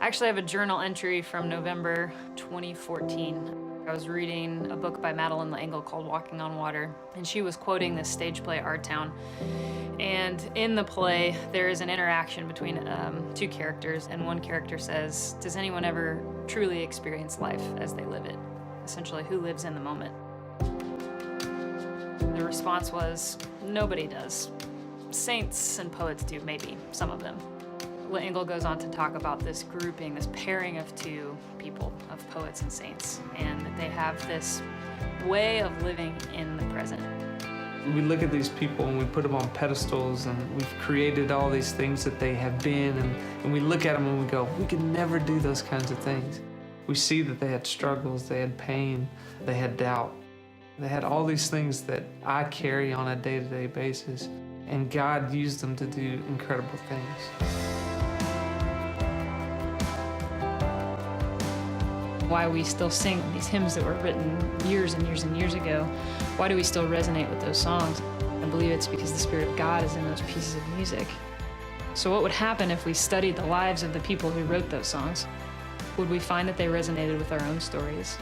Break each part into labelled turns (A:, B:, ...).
A: actually have a journal entry from November 2014. I was reading a book by Madeline L'Engle called Walking on Water, and she was quoting this stage play, Our Town. And in the play, there is an interaction between two characters, and one character says, "Does anyone ever truly experience life as they live it?" Essentially, who lives in the moment? The response was, nobody does. Saints and poets do, maybe, some of them. L'Engle goes on to talk about this grouping, this pairing of two people, of poets and saints, and that they have this way of living in the present.
B: We look at these people and we put them on pedestals, and we've created all these things that they have been, and we look at them and we go, we could never do those kinds of things. We see that they had struggles, they had pain, they had doubt. They had all these things that I carry on a day-to-day basis, and God used them to do incredible things.
A: Why we still sing these hymns that were written years and years and years ago. Why do we still resonate with those songs? I believe it's because the Spirit of God is in those pieces of music. So what would happen if we studied the lives of the people who wrote those songs? Would we find that they resonated with our own stories?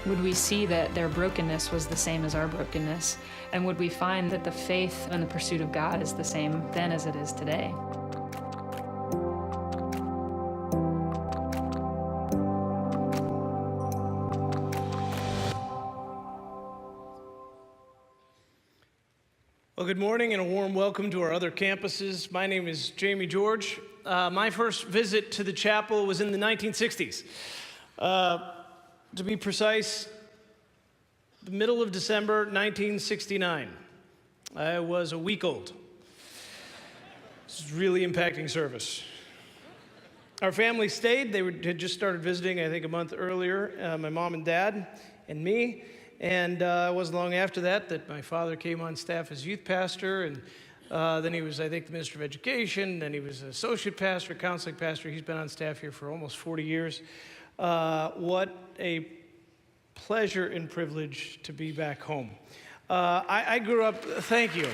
A: Would we see that their brokenness was the same as our brokenness? And would we find that the faith and the pursuit of God is the same then as it is today?
C: Well, good morning and a warm welcome to our other campuses. My name is Jamie George. My first visit to the chapel was in the 1960s. To be precise, the middle of December 1969. I was a week old. This is really impacting service. Our family stayed. They had just started visiting, I think, a month earlier, my mom and dad and me. And it wasn't long after that my father came on staff as youth pastor, and then he was, I think, the minister of education, then he was associate pastor, counseling pastor. He's been on staff here for almost 40 years. What a pleasure and privilege to be back home. I grew up, thank you.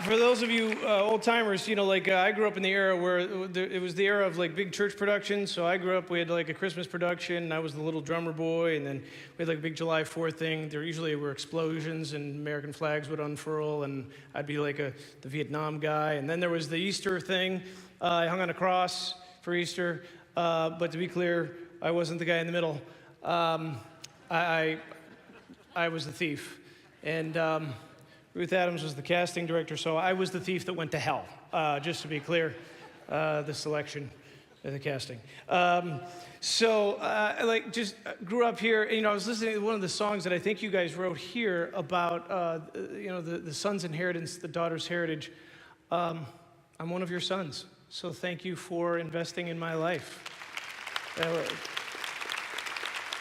C: For those of you old timers, I grew up in the era where it was the era of big church productions. So I grew up, we had a Christmas production, and I was the little drummer boy, and then we had a big July 4th thing. There usually were explosions and American flags would unfurl, and I'd be the Vietnam guy. And then there was the Easter thing. I hung on a cross for Easter, but to be clear, I wasn't the guy in the middle. I was the thief, and Ruth Adams was the casting director, so I was the thief that went to hell, just to be clear, the selection, the casting. Just grew up here. I was listening to one of the songs that I think you guys wrote here about, the son's inheritance, the daughter's heritage. I'm one of your sons, so thank you for investing in my life.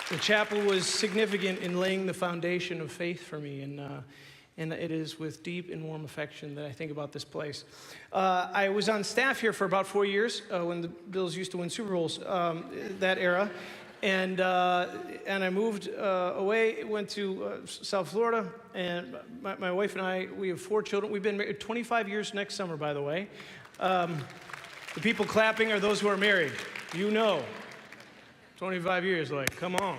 C: The chapel was significant in laying the foundation of faith for me, and it is with deep and warm affection that I think about this place. I was on staff here for about 4 years when the Bills used to win Super Bowls, that era. And I moved away, went to South Florida, and my wife and I, we have 4 children. We've been married 25 years next summer, by the way. The people clapping are those who are married. 25 years, come on.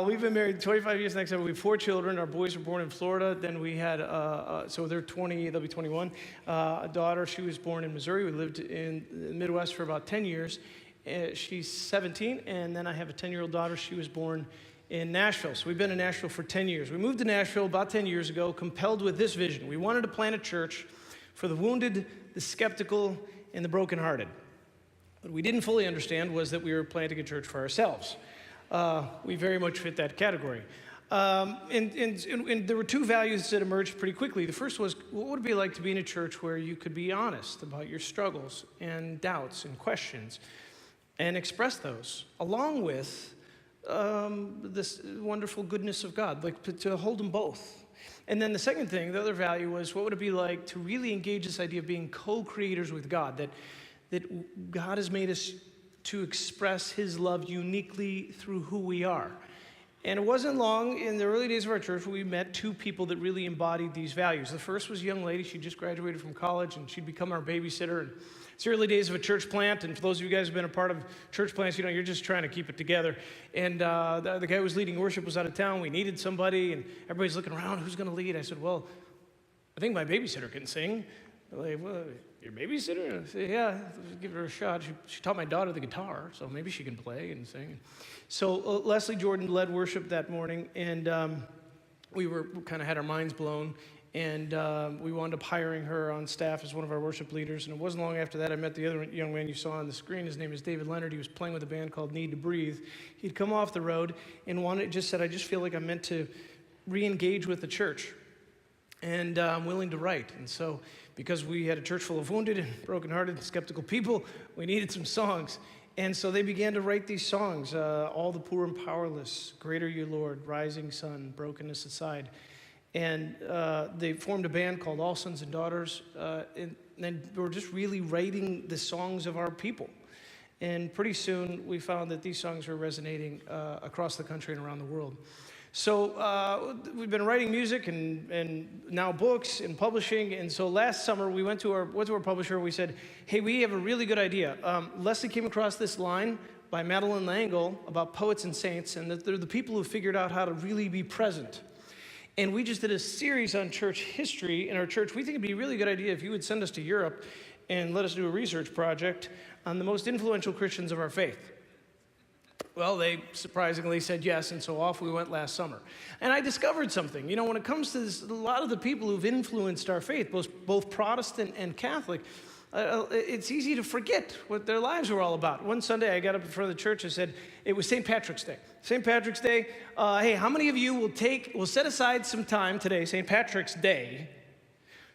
C: We've been married 25 years next summer. We have 4 children. Our boys were born in Florida. Then we had, so they're 20, they'll be 21. A daughter, she was born in Missouri. We lived in the Midwest for about 10 years. She's 17, and then I have a 10-year-old daughter. She was born in Nashville. So we've been in Nashville for 10 years. We moved to Nashville about 10 years ago, compelled with this vision. We wanted to plant a church for the wounded, the skeptical, and the brokenhearted. What we didn't fully understand was that we were planting a church for ourselves. We very much fit that category. And there were 2 values that emerged pretty quickly. The first was, what would it be like to be in a church where you could be honest about your struggles and doubts and questions and express those, along with this wonderful goodness of God, to hold them both. And then the second thing, the other value was, what would it be like to really engage this idea of being co-creators with God, that God has made us to express his love uniquely through who we are. And it wasn't long in the early days of our church we met two people that really embodied these values. The first was a young lady. She just graduated from college, and she'd become our babysitter. And it's the early days of a church plant, and for those of you guys who've been a part of church plants, you know, you're just trying to keep it together. And the guy who was leading worship was out of town. We needed somebody, and everybody's looking around. Who's going to lead? I said, well, I think my babysitter can sing. They're like, well, your babysitter? I said, yeah, let's give her a shot. She taught my daughter the guitar, so maybe she can play and sing. So Leslie Jordan led worship that morning, and we kind of had our minds blown, and we wound up hiring her on staff as one of our worship leaders. And it wasn't long after that I met the other young man you saw on the screen. His name is David Leonard. He was playing with a band called Need to Breathe. He'd come off the road and just said, I just feel like I'm meant to re-engage with the church, and I'm willing to write. And so because we had a church full of wounded and brokenhearted and skeptical people, we needed some songs. And so they began to write these songs, All the Poor and Powerless, Greater You Lord, Rising Sun, Brokenness Aside. And they formed a band called All Sons and Daughters, and then we were just really writing the songs of our people. And pretty soon we found that these songs were resonating across the country and around the world. So we've been writing music and now books and publishing. And so last summer we went to our publisher. We said, hey, we have a really good idea. Leslie came across this line by Madeline L'Engle about poets and saints, and that they're the people who figured out how to really be present. And we just did a series on church history in our church. We think it'd be a really good idea if you would send us to Europe and let us do a research project on the most influential Christians of our faith. Well, they surprisingly said yes, and so off we went last summer. And I discovered something. You know, when it comes to this, a lot of the people who've influenced our faith, both Protestant and Catholic, it's easy to forget what their lives were all about. One Sunday, I got up in front of the church and said, it was St. Patrick's Day. St. Patrick's Day, hey, how many of you will set aside some time today, St. Patrick's Day,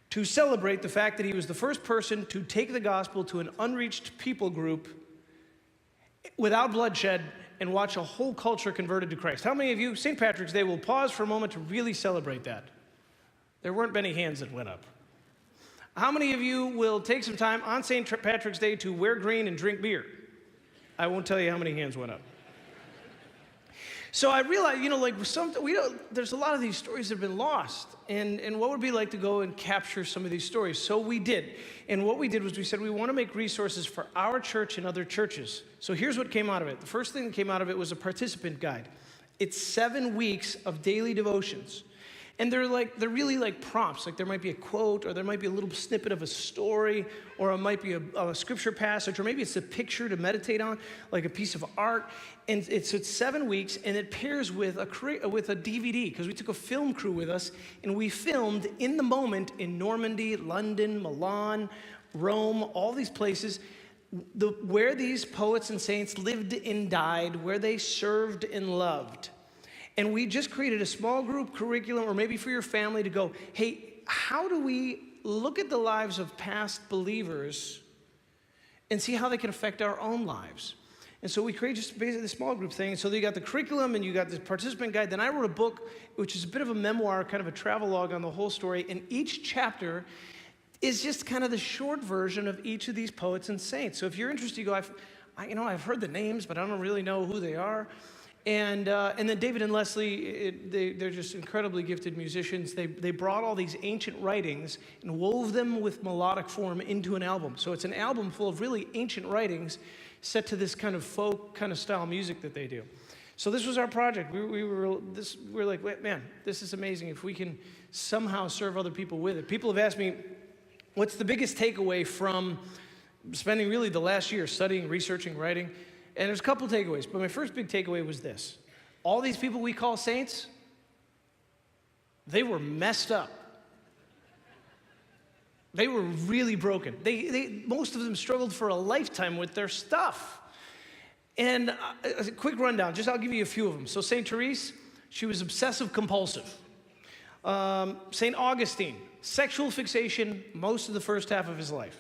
C: to celebrate the fact that he was the first person to take the gospel to an unreached people group without bloodshed and watch a whole culture converted to Christ? How many of you, St. Patrick's Day, will pause for a moment to really celebrate that? There weren't many hands that went up. How many of you will take some time on St. Patrick's Day to wear green and drink beer? I won't tell you how many hands went up. So I realized, you know, like there's a lot of these stories that have been lost. And what would it be like to go and capture some of these stories? So we did. And what we did was we said we want to make resources for our church and other churches. So here's what came out of it. The first thing that came out of it was a participant guide. It's 7 weeks of daily devotions. And they're really like prompts. Like there might be a quote, or there might be a little snippet of a story, or it might be a scripture passage, or maybe it's a picture to meditate on, like a piece of art. And it's 7 weeks, and it pairs with a DVD, because we took a film crew with us, and we filmed in the moment in Normandy, London, Milan, Rome, all these places, where these poets and saints lived and died, where they served and loved. And we just created a small group curriculum, or maybe for your family, to go, hey, how do we look at the lives of past believers and see how they can affect our own lives? And so we created just basically the small group thing. So you got the curriculum and you got the participant guide. Then I wrote a book, which is a bit of a memoir, kind of a travelogue on the whole story. And each chapter is just kind of the short version of each of these poets and saints. So if you're interested, you go, I've heard the names, but I don't really know who they are. And then David and Leslie, they're just incredibly gifted musicians. They brought all these ancient writings and wove them with melodic form into an album. So it's an album full of really ancient writings set to this kind of folk kind of style music that they do. So this was our project. We were like, wait, man, this is amazing if we can somehow serve other people with it. People have asked me, what's the biggest takeaway from spending really the last year studying, researching, writing? And there's a couple takeaways, but my first big takeaway was this. All these people we call saints, they were messed up. They were really broken. Most of them struggled for a lifetime with their stuff. And a quick rundown, I'll give you a few of them. So St. Therese, she was obsessive compulsive. St. Augustine, sexual fixation most of the first half of his life.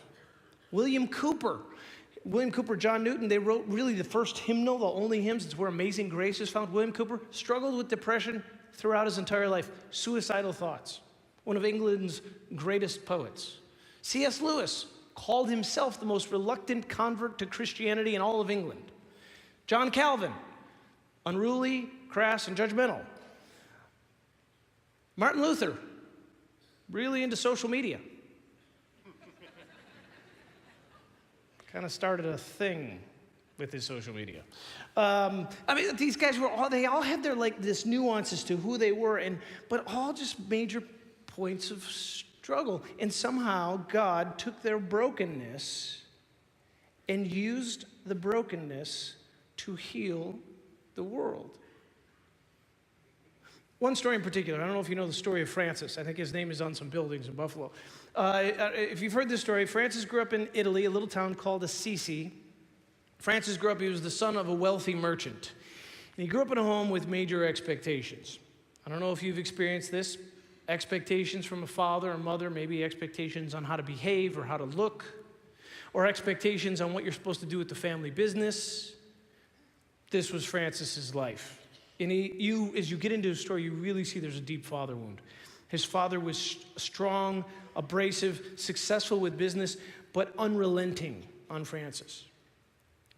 C: William Cooper, John Newton, they wrote really the first hymnal, the only hymns. It's where Amazing Grace is found. William Cooper struggled with depression throughout his entire life. Suicidal thoughts. One of England's greatest poets. C.S. Lewis called himself the most reluctant convert to Christianity in all of England. John Calvin, unruly, crass, and judgmental. Martin Luther, really into social media. Kind of started a thing with his social media. These guys they all had their this nuances to who they were, but all just major points of struggle. And somehow God took their brokenness and used the brokenness to heal the world. One story in particular, I don't know if you know the story of Francis. I think his name is on some buildings in Buffalo. If you've heard this story, Francis grew up in Italy, a little town called Assisi. Francis grew up, he was the son of a wealthy merchant. And he grew up in a home with major expectations. I don't know if you've experienced this. Expectations from a father or mother, maybe expectations on how to behave or how to look, or expectations on what you're supposed to do with the family business. This was Francis's life. And as you get into his story, you really see there's a deep father wound. His father was strong, abrasive, successful with business, but unrelenting on Francis.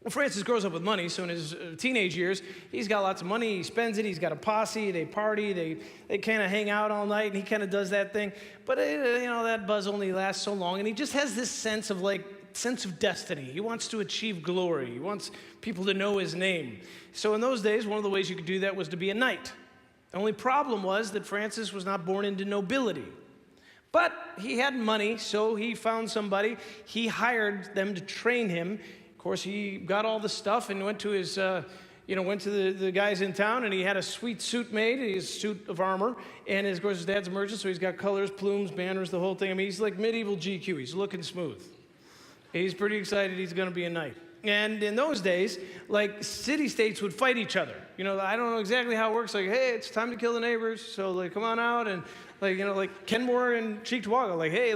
C: Well, Francis grows up with money, so in his teenage years, he's got lots of money, he spends it, he's got a posse, they party, they kind of hang out all night, and he kind of does that thing. But, that buzz only lasts so long, and he just has this sense of destiny. He wants to achieve glory. He wants people to know his name. So in those days, one of the ways you could do that was to be a knight. The only problem was that Francis was not born into nobility. But he had money, so he found somebody. He hired them to train him. Of course, he got all the stuff and went to his, went to the guys in town, and he had a sweet suit made, his suit of armor. And of course, his dad's a merchant, so he's got colors, plumes, banners, the whole thing. I mean, he's like medieval GQ. He's looking smooth. He's pretty excited he's going to be a knight. And in those days, city-states would fight each other. I don't know exactly how it works. Hey, it's time to kill the neighbors, so come on out. And Kenmore and Cheektowaga, hey,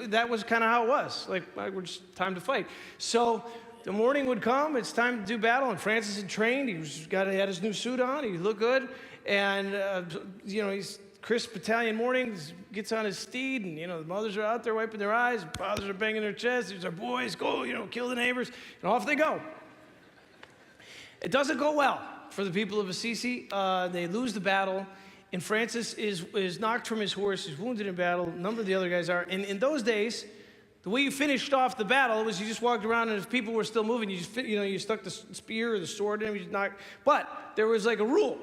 C: that was kind of how it was. We're just time to fight. So the morning would come, it's time to do battle, and Francis had trained. He had his new suit on, he looked good, and he's crisp battalion morning, gets on his steed, and the mothers are out there wiping their eyes, the fathers are banging their chests. These are boys, go, kill the neighbors, and off they go. It doesn't go well for the people of Assisi. They lose the battle, and Francis is knocked from his horse. He's wounded in battle. A number of the other guys are. And in those days, the way you finished off the battle was you just walked around, and if people were still moving, you stuck the spear or the sword in them. You just knocked. But there was a rule.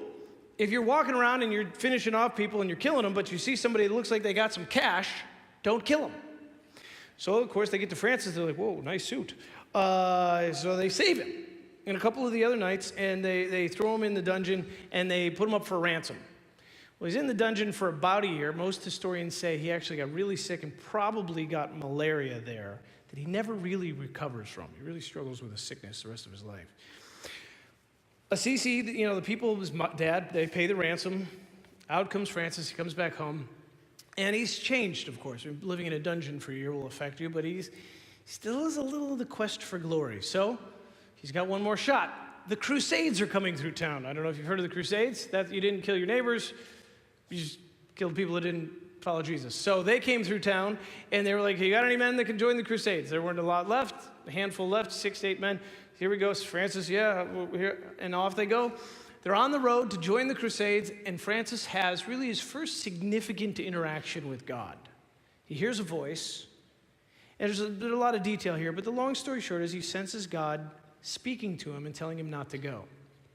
C: If you're walking around and you're finishing off people and you're killing them, but you see somebody that looks like they got some cash, don't kill them. So, of course, they get to Francis. They're like, whoa, nice suit. So they save him and a couple of the other knights, and they throw him in the dungeon, and they put him up for ransom. Well, he's in the dungeon for about a year. Most historians say he actually got really sick and probably got malaria there that he never really recovers from. He really struggles with a sickness the rest of his life. Assisi, the people of his dad, they pay the ransom. Out comes Francis. He comes back home. And he's changed, of course. Living in a dungeon for a year will affect you, but he still is a little of the quest for glory. So he's got one more shot. The Crusades are coming through town. I don't know if you've heard of the Crusades. That you didn't kill your neighbors. You just killed people that didn't follow Jesus. So they came through town, and they were like, hey, you got any men that can join the Crusades? There weren't a lot left, a handful left, 6 to 8 men. Here we go, Francis, yeah, we're here. And off they go. They're on the road to join the Crusades, and Francis has really his first significant interaction with God. He hears a voice, and there's a lot of detail here, but the long story short is he senses God speaking to him and telling him not to go.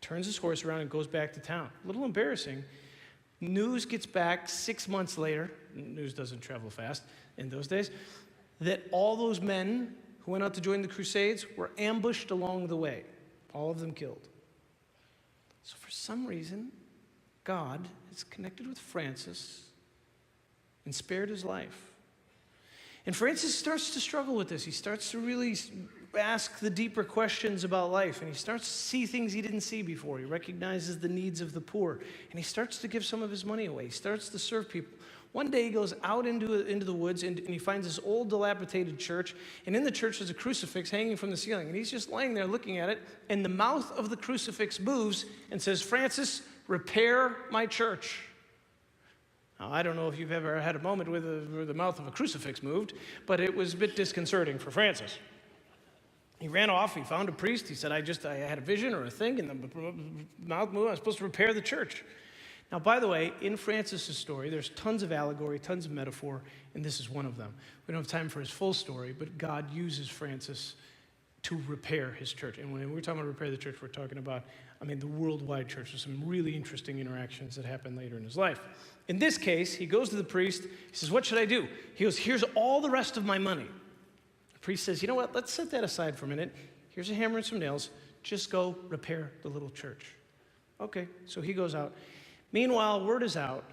C: Turns his horse around and goes back to town. A little embarrassing. News gets back 6 months later, news doesn't travel fast in those days, that all those men who went out to join the Crusades were ambushed along the way, all of them killed. So for some reason, God is connected with Francis and spared his life. And Francis starts to struggle with this. He starts to really ask the deeper questions about life, and he starts to see things he didn't see before. He recognizes the needs of the poor, and he starts to give some of his money away. He starts to serve people. One day he goes out into the woods, and he finds this old dilapidated church, and in the church there's a crucifix hanging from the ceiling, and he's just lying there looking at it, and the mouth of the crucifix moves and says, Francis, repair my church. Now, I don't know if you've ever had a moment where the mouth of a crucifix moved, but it was a bit disconcerting for Francis. He ran off. He found a priest. He said, I had a vision or a thing, and the mouth moved. I was supposed to repair the church. Now, by the way, in Francis's story, there's tons of allegory, tons of metaphor, and this is one of them. We don't have time for his full story, but God uses Francis to repair his church. And when we're talking about repair the church, we're talking about, the worldwide church. There's some really interesting interactions that happen later in his life. In this case, he goes to the priest. He says, what should I do? He goes, here's all the rest of my money. The priest says, you know what? Let's set that aside for a minute. Here's a hammer and some nails. Just go repair the little church. Okay, so he goes out. Meanwhile, word is out.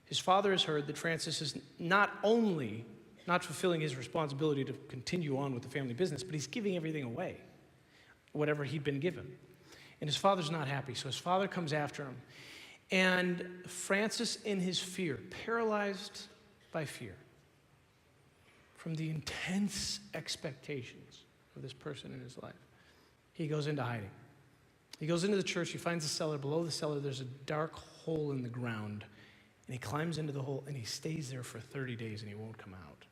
C: His father has heard that Francis is not only not fulfilling his responsibility to continue on with the family business, but he's giving everything away, whatever he'd been given. And his father's not happy, so his father comes after him. And Francis, in his fear, paralyzed by fear, from the intense expectations of this person in his life, he goes into hiding. He goes into the church, he finds a cellar. Below the cellar, there's a dark hole in the ground. And he climbs into the hole, and he stays there for 30 days, and he won't come out.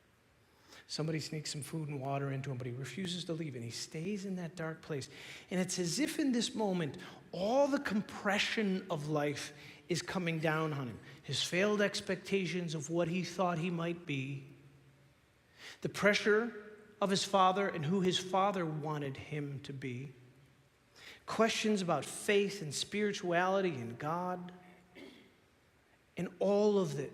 C: Somebody sneaks some food and water into him, but he refuses to leave, and he stays in that dark place. And it's as if in this moment, all the compression of life is coming down on him. His failed expectations of what he thought he might be, the pressure of his father and who his father wanted him to be, questions about faith and spirituality and God, and all of it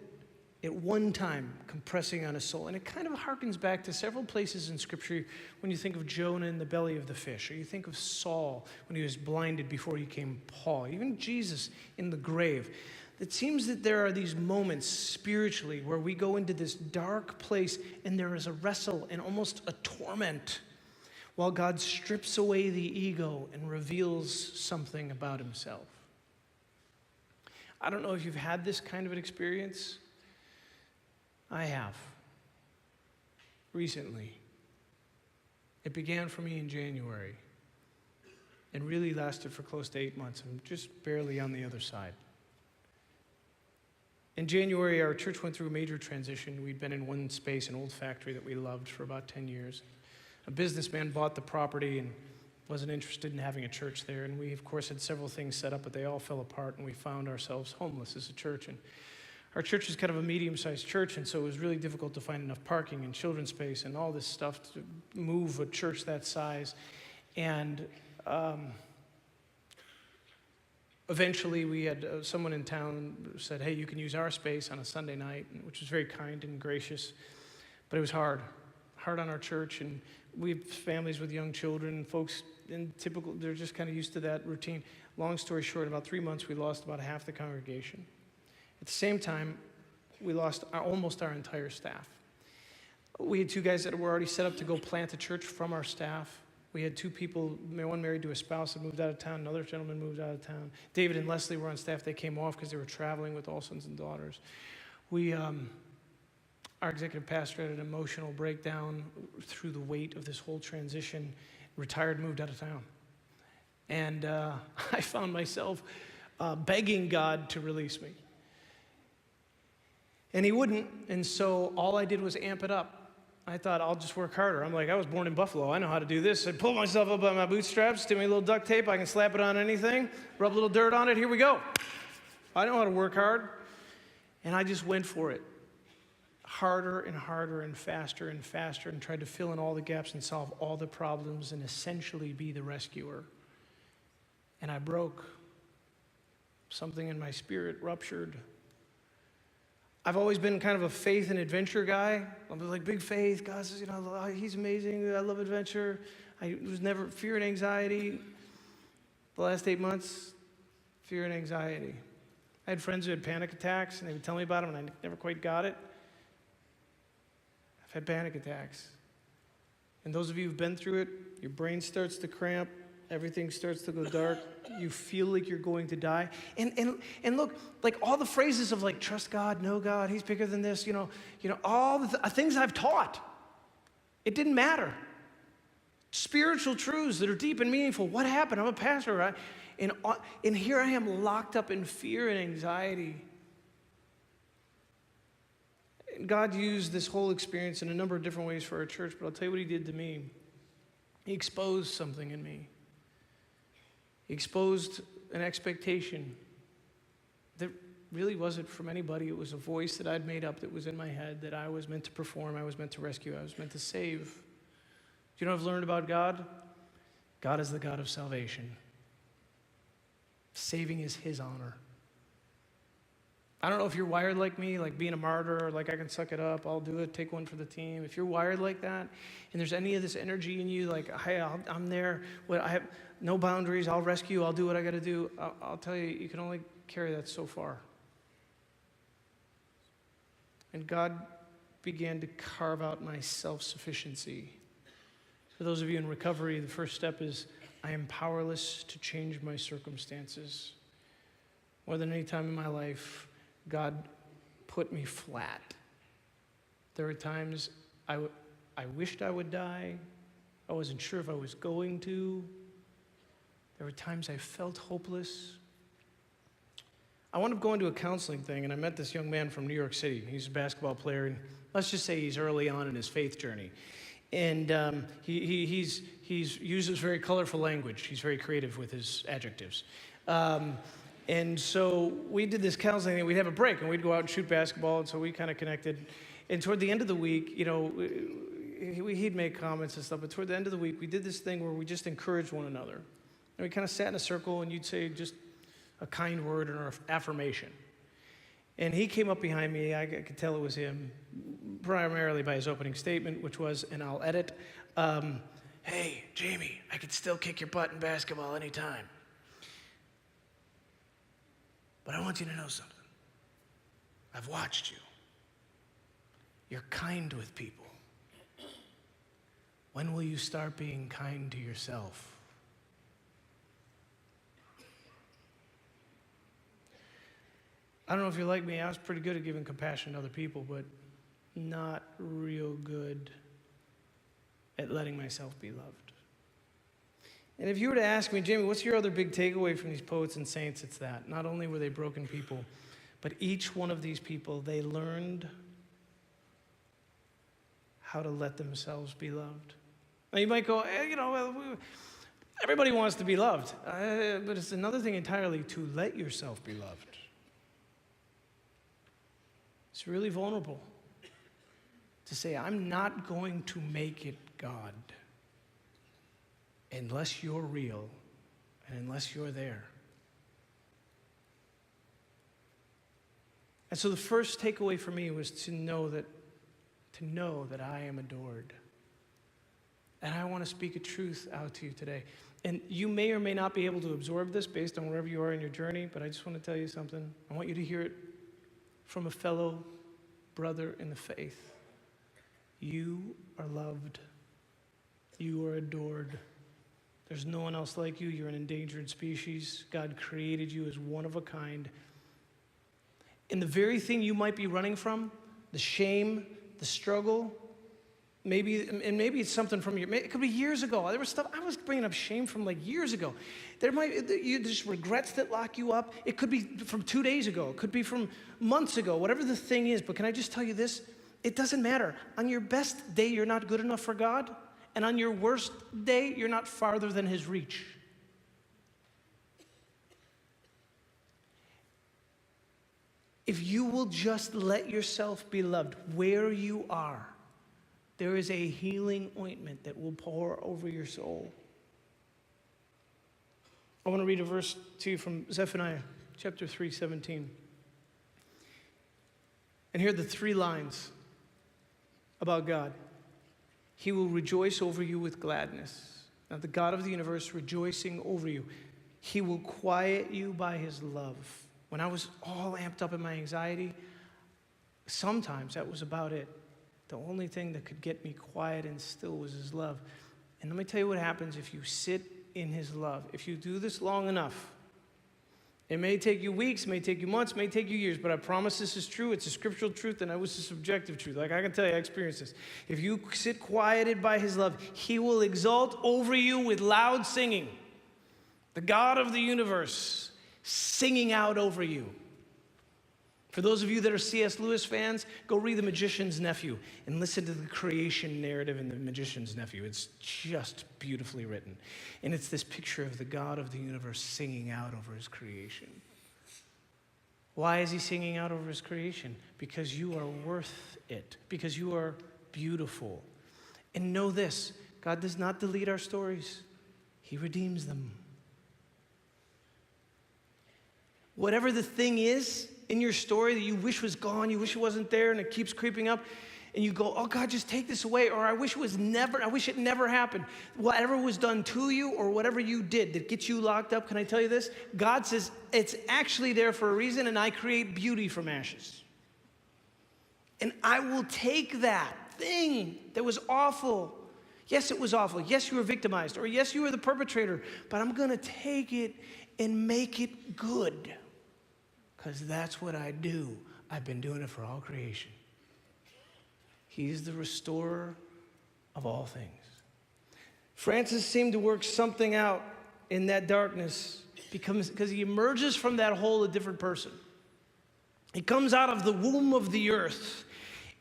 C: at one time compressing on his soul. And it kind of harkens back to several places in Scripture when you think of Jonah in the belly of the fish, or you think of Saul when he was blinded before he became Paul, even Jesus in the grave. It seems that there are these moments spiritually where we go into this dark place and there is a wrestle and almost a torment while God strips away the ego and reveals something about himself. I don't know if you've had this kind of an experience. I have. Recently. It began for me in January and really lasted for close to 8 months. I'm just barely on the other side. In January, our church went through a major transition. We'd been in one space, an old factory that we loved for about 10 years. A businessman bought the property and wasn't interested in having a church there. And we, of course, had several things set up, but they all fell apart, and we found ourselves homeless as a church. And our church is kind of a medium-sized church, and so it was really difficult to find enough parking and children's space and all this stuff to move a church that size. And eventually we had someone in town said, hey, you can use our space on a Sunday night, which was very kind and gracious. But it was hard on our church, and we have families with young children, folks in typical, they're just kind of used to that routine. Long story short, in about 3 months, we lost about half the congregation. At the same time, we lost almost our entire staff. We had 2 guys that were already set up to go plant a church from our staff. We had 2 people, one married to a spouse that moved out of town, another gentleman moved out of town. David and Leslie were on staff. They came off because they were traveling with all sons and daughters. Our executive pastor had an emotional breakdown through the weight of this whole transition, retired, moved out of town. And I found myself begging God to release me. And he wouldn't, and so all I did was amp it up. I thought, I'll just work harder. I'm like, I was born in Buffalo. I know how to do this. I pull myself up by my bootstraps, give me a little duct tape. I can slap it on anything, rub a little dirt on it. Here we go. I know how to work hard. And I just went for it. Harder and harder and faster, and tried to fill in all the gaps and solve all the problems and essentially be the rescuer. And I broke. Something in my spirit ruptured. I've always been kind of a faith and adventure guy. I'm like, big faith. God says, he's amazing. I love adventure. I was never fear and anxiety. The last 8 months, fear and anxiety. I had friends who had panic attacks, and they would tell me about them, and I never quite got it. I've had panic attacks. And those of you who've been through it, your brain starts to cramp. Everything starts to go dark. You feel like you're going to die. And look, like all the phrases of like, trust God, know God, he's bigger than this, all the things I've taught. It didn't matter. Spiritual truths that are deep and meaningful. What happened? I'm a pastor, right? And here I am locked up in fear and anxiety. God used this whole experience in a number of different ways for our church, but I'll tell you what he did to me. He exposed something in me. He exposed an expectation that really wasn't from anybody. It was a voice that I'd made up that was in my head that I was meant to perform, I was meant to rescue, I was meant to save. Do you know what I've learned about God? God is the God of salvation. Saving is his honor. I don't know if you're wired like me, like being a martyr, or like I can suck it up, I'll do it, take one for the team. If you're wired like that, and there's any of this energy in you, like, hey, I'm there, I have no boundaries, I'll rescue, I'll do what I gotta do, I'll tell you, you can only carry that so far. And God began to carve out my self-sufficiency. For those of you in recovery, the first step is I am powerless to change my circumstances. More than any time in my life, God put me flat. There were times I wished I would die. I wasn't sure if I was going to. There were times I felt hopeless. I wound up going to a counseling thing, and I met this young man from New York City. He's a basketball player, and let's just say he's early on in his faith journey. And he uses very colorful language. He's very creative with his adjectives. And so we did this counseling thing. We'd have a break, and we'd go out and shoot basketball, and so we kind of connected. And toward the end of the week, you know, he'd make comments and stuff, but toward the end of the week, we did this thing where we just encouraged one another. And we kind of sat in a circle, and you'd say just a kind word or affirmation. And he came up behind me. I could tell it was him, primarily by his opening statement, which was, and I'll edit, hey, Jamie, I could still kick your butt in basketball anytime. But I want you to know something. I've watched you. You're kind with people. When will you start being kind to yourself? I don't know if you're like me. I was pretty good at giving compassion to other people, but not real good at letting myself be loved. And if you were to ask me, Jamie, what's your other big takeaway from these poets and saints? It's that. Not only were they broken people, but each one of these people, they learned how to let themselves be loved. Now you might go, you know, well, everybody wants to be loved. But it's another thing entirely to let yourself be loved. It's really vulnerable to say, I'm not going to make it God unless you're real and unless you're there. And so the first takeaway for me was to know that I am adored. And I want to speak a truth out to you today. And you may or may not be able to absorb this based on wherever you are in your journey, but I just want to tell you something. I want you to hear it from a fellow brother in the faith. You are loved. You are adored. There's no one else like you. You're an endangered species. God created you as one of a kind. And the very thing you might be running from, the shame, the struggle, maybe it's something from it could be years ago. There was stuff, I was bringing up shame from like years ago. There's regrets that lock you up. It could be from 2 days ago. It could be from months ago, whatever the thing is. But can I just tell you this? It doesn't matter. On your best day, you're not good enough for God. And on your worst day, you're not farther than his reach. If you will just let yourself be loved where you are, there is a healing ointment that will pour over your soul. I want to read a verse to you from Zephaniah chapter 3:17. And here are the 3 lines about God. He will rejoice over you with gladness. Now, the God of the universe rejoicing over you. He will quiet you by his love. When I was all amped up in my anxiety, sometimes that was about it. The only thing that could get me quiet and still was his love. And let me tell you what happens if you sit in his love. If you do this long enough, it may take you weeks, may take you months, may take you years, but I promise this is true. It's a scriptural truth, and it was a subjective truth. Like I can tell you, I experienced this. If you sit quieted by his love, he will exult over you with loud singing. The God of the universe singing out over you. For those of you that are C.S. Lewis fans, go read The Magician's Nephew and listen to the creation narrative in The Magician's Nephew. It's just beautifully written. And it's this picture of the God of the universe singing out over his creation. Why is he singing out over his creation? Because you are worth it. Because you are beautiful. And know this, God does not delete our stories. He redeems them. Whatever the thing is in your story that you wish was gone, you wish it wasn't there, and it keeps creeping up, and you go, oh God, just take this away, or I wish it never happened. Whatever was done to you or whatever you did that gets you locked up, can I tell you this? God says, it's actually there for a reason, and I create beauty from ashes. And I will take that thing that was awful. Yes, it was awful. Yes, you were victimized, or yes, you were the perpetrator, but I'm gonna take it and make it good. Because that's what I do. I've been doing it for all creation. He's the restorer of all things. Francis seemed to work something out in that darkness because he emerges from that hole a different person. He comes out of the womb of the earth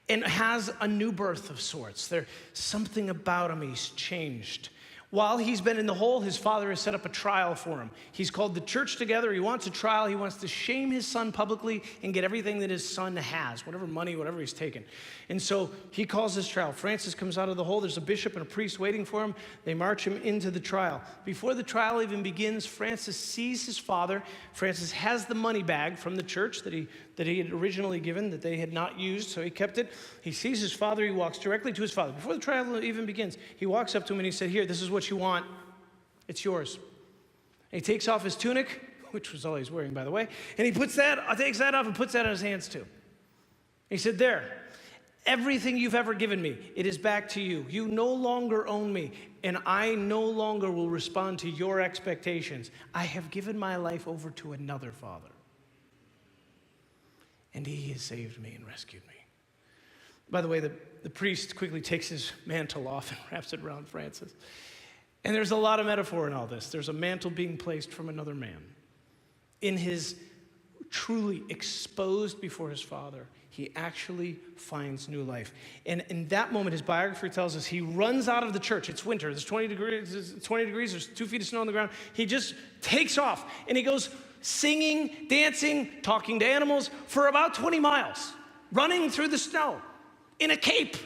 C: and has a new birth of sorts. There's something about him, he's changed. While he's been in the hole, his father has set up a trial for him. He's called the church together. He wants a trial. He wants to shame his son publicly and get everything that his son has, whatever money, whatever he's taken. And so he calls this trial. Francis comes out of the hole. There's a bishop and a priest waiting for him. They march him into the trial. Before the trial even begins, Francis sees his father. Francis has the money bag from the church that he had originally given, that they had not used, so he kept it. He sees his father. He walks directly to his father. Before the trial even begins, he walks up to him and he said, here, this is what you want. It's yours. And he takes off his tunic, which was all he's wearing, by the way, and he takes that off and puts that on his hands too. He said, there, everything you've ever given me, it is back to you. You no longer own me, and I no longer will respond to your expectations. I have given my life over to another father. And he has saved me and rescued me. By the way, the priest quickly takes his mantle off and wraps it around Francis. And there's a lot of metaphor in all this. There's a mantle being placed from another man. In his truly exposed before his father, he actually finds new life. And in that moment, his biographer tells us he runs out of the church. It's winter. There's 20 degrees. There's 2 feet of snow on the ground. He just takes off, and he goes singing, dancing, talking to animals for about 20 miles, running through the snow in a cape.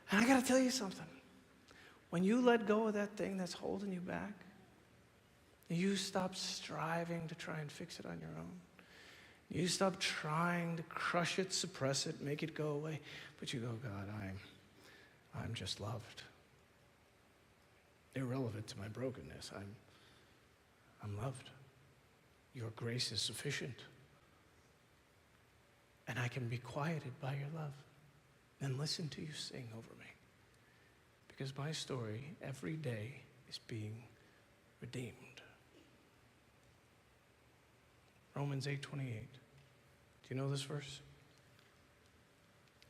C: And I got to tell you something. When you let go of that thing that's holding you back, you stop striving to try and fix it on your own. You stop trying to crush it, suppress it, make it go away. But you go, God, I'm just loved. Irrelevant to my brokenness, I'm loved. Your grace is sufficient. And I can be quieted by your love and listen to you sing over me. Because my story every day is being redeemed. Romans 8:28. Do you know this verse?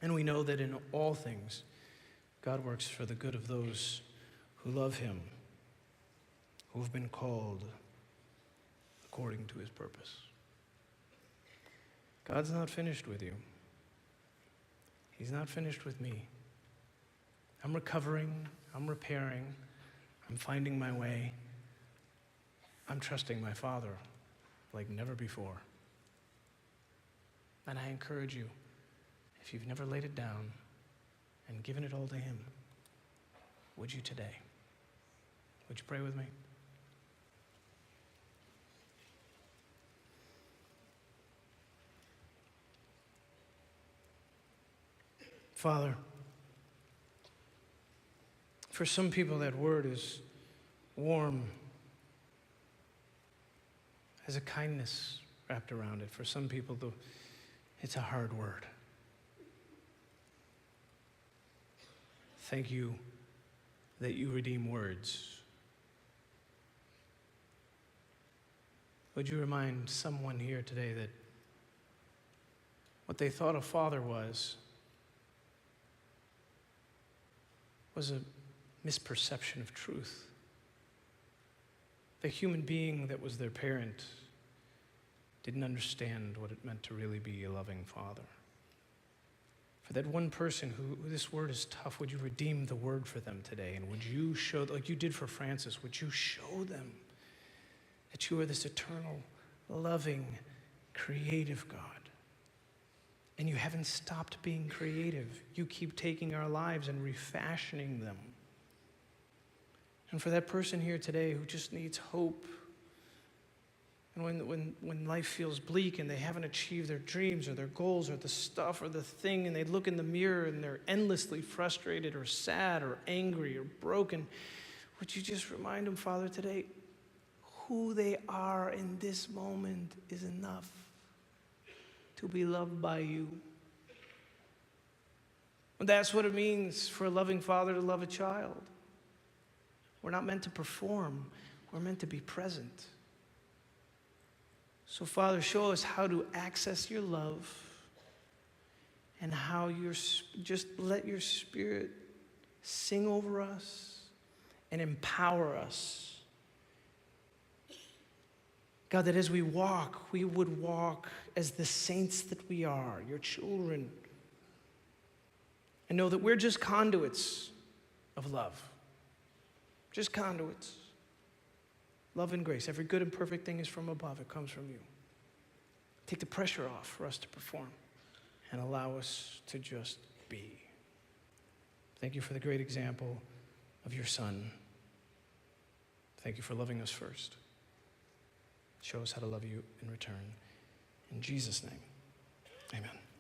C: And we know that in all things, God works for the good of those who love him, who have been called according to his purpose. God's not finished with you. He's not finished with me. I'm recovering, I'm repairing, I'm finding my way. I'm trusting my Father like never before. And I encourage you, if you've never laid it down and given it all to him, would you today? Would you pray with me? Father, for some people that word is warm, has a kindness wrapped around it. For some people, it's a hard word. Thank you that you redeem words. Would you remind someone here today that what they thought a father was a misperception of truth. the human being that was their parent didn't understand what it meant to really be a loving father. For that one person who this word is tough, would you redeem the word for them today? And would you show, like you did for Francis, would you show them that you are this eternal, loving, creative God? And you haven't stopped being creative. You keep taking our lives and refashioning them. And for that person here today who just needs hope, and when life feels bleak and they haven't achieved their dreams or their goals or the stuff or the thing, and they look in the mirror and they're endlessly frustrated or sad or angry or broken, would you just remind them, Father, today, who they are in this moment is enough to be loved by you. And that's what it means for a loving father to love a child. We're not meant to perform. We're meant to be present. So, Father, show us how to access your love and how just let your Spirit sing over us and empower us. God, that as we walk, we would walk as the saints that we are, your children, and know that we're just conduits of love. Just conduits. Love and grace. Every good and perfect thing is from above. It comes from you. Take the pressure off for us to perform and allow us to just be. Thank you for the great example of your Son. Thank you for loving us first. Show us how to love you in return. In Jesus' name, amen.